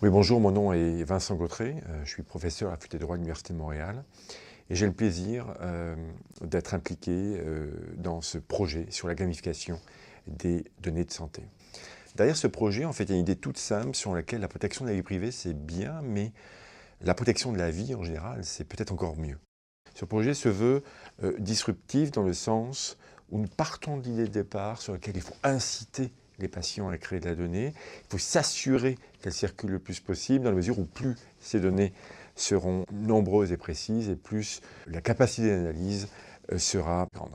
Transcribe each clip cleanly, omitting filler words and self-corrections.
Oui, bonjour, mon nom est Vincent Gautré, je suis professeur à la faculté de droit de l'Université de Montréal et j'ai le plaisir d'être impliqué dans ce projet sur la gamification des données de santé. Derrière ce projet, en fait, il y a une idée toute simple sur laquelle la protection de la vie privée, c'est bien, mais la protection de la vie, en général, c'est peut-être encore mieux. Ce projet se veut disruptif dans le sens où nous partons de l'idée de départ sur laquelle il faut inciter les patients à créer de la donnée. Il faut s'assurer qu'elle circule le plus possible, dans la mesure où plus ces données seront nombreuses et précises, et plus la capacité d'analyse sera grande.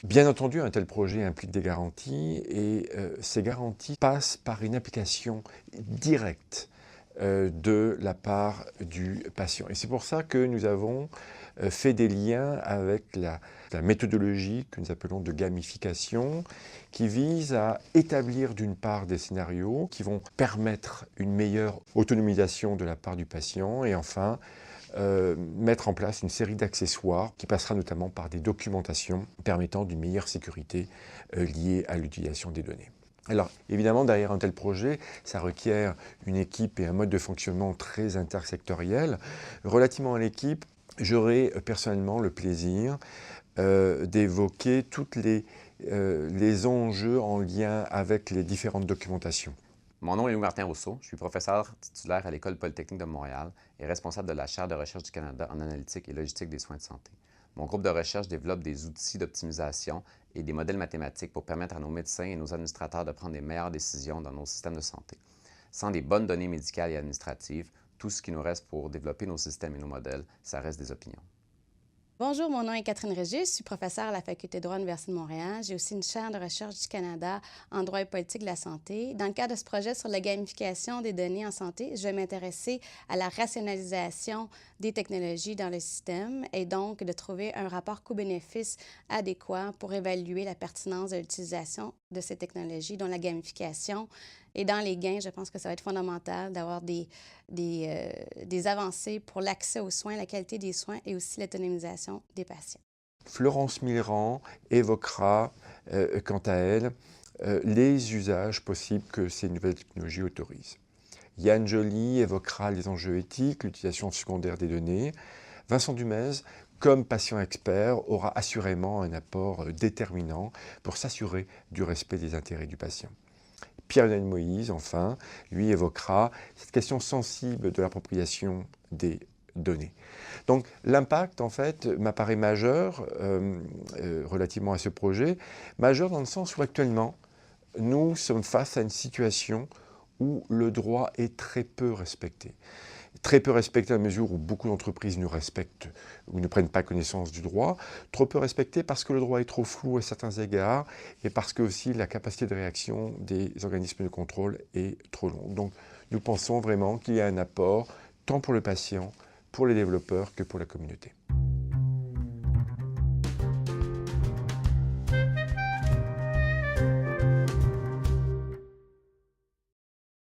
Bien entendu, un tel projet implique des garanties, et ces garanties passent par une application directe de la part du patient. Et c'est pour ça que nous avons fait des liens avec la méthodologie que nous appelons de gamification, qui vise à établir d'une part des scénarios qui vont permettre une meilleure autonomisation de la part du patient, et enfin mettre en place une série d'accessoires qui passera notamment par des documentations permettant d'une meilleure sécurité liée à l'utilisation des données. Alors, évidemment, derrière un tel projet, ça requiert une équipe et un mode de fonctionnement très intersectoriel. Relativement à l'équipe, j'aurai personnellement le plaisir d'évoquer tous les enjeux en lien avec les différentes documentations. Mon nom est Louis-Martin Rousseau, je suis professeur titulaire à l'École polytechnique de Montréal et responsable de la chaire de recherche du Canada en analytique et logistique des soins de santé. Mon groupe de recherche développe des outils d'optimisation et des modèles mathématiques pour permettre à nos médecins et nos administrateurs de prendre les meilleures décisions dans nos systèmes de santé. Sans des bonnes données médicales et administratives, tout ce qui nous reste pour développer nos systèmes et nos modèles, ça reste des opinions. Bonjour, mon nom est Catherine Régis, je suis professeure à la Faculté de droit de l'Université de Montréal. J'ai aussi une chaire de recherche du Canada en droit et politique de la santé. Dans le cadre de ce projet sur la gamification des données en santé, je vais m'intéresser à la rationalisation des technologies dans le système et donc de trouver un rapport coût-bénéfice adéquat pour évaluer la pertinence de l'utilisation de ces technologies, dont la gamification. Et dans les gains, je pense que ça va être fondamental d'avoir des avancées pour l'accès aux soins, la qualité des soins et aussi l'autonomisation des patients. Florence Millerand évoquera, quant à elle, les usages possibles que ces nouvelles technologies autorisent. Yann Joly évoquera les enjeux éthiques, l'utilisation secondaire des données. Vincent Dumez, comme patient expert, aura assurément un apport déterminant pour s'assurer du respect des intérêts du patient. Pierre-Lionel Moïse, enfin, lui évoquera cette question sensible de l'appropriation des données. Donc l'impact, en fait, m'apparaît majeur relativement à ce projet, majeur dans le sens où actuellement, nous sommes face à une situation où le droit est très peu respecté. Très peu respecté à la mesure où beaucoup d'entreprises ne respectent ou ne prennent pas connaissance du droit. Trop peu respecté parce que le droit est trop flou à certains égards et parce que aussi la capacité de réaction des organismes de contrôle est trop longue. Donc nous pensons vraiment qu'il y a un apport tant pour le patient, pour les développeurs que pour la communauté.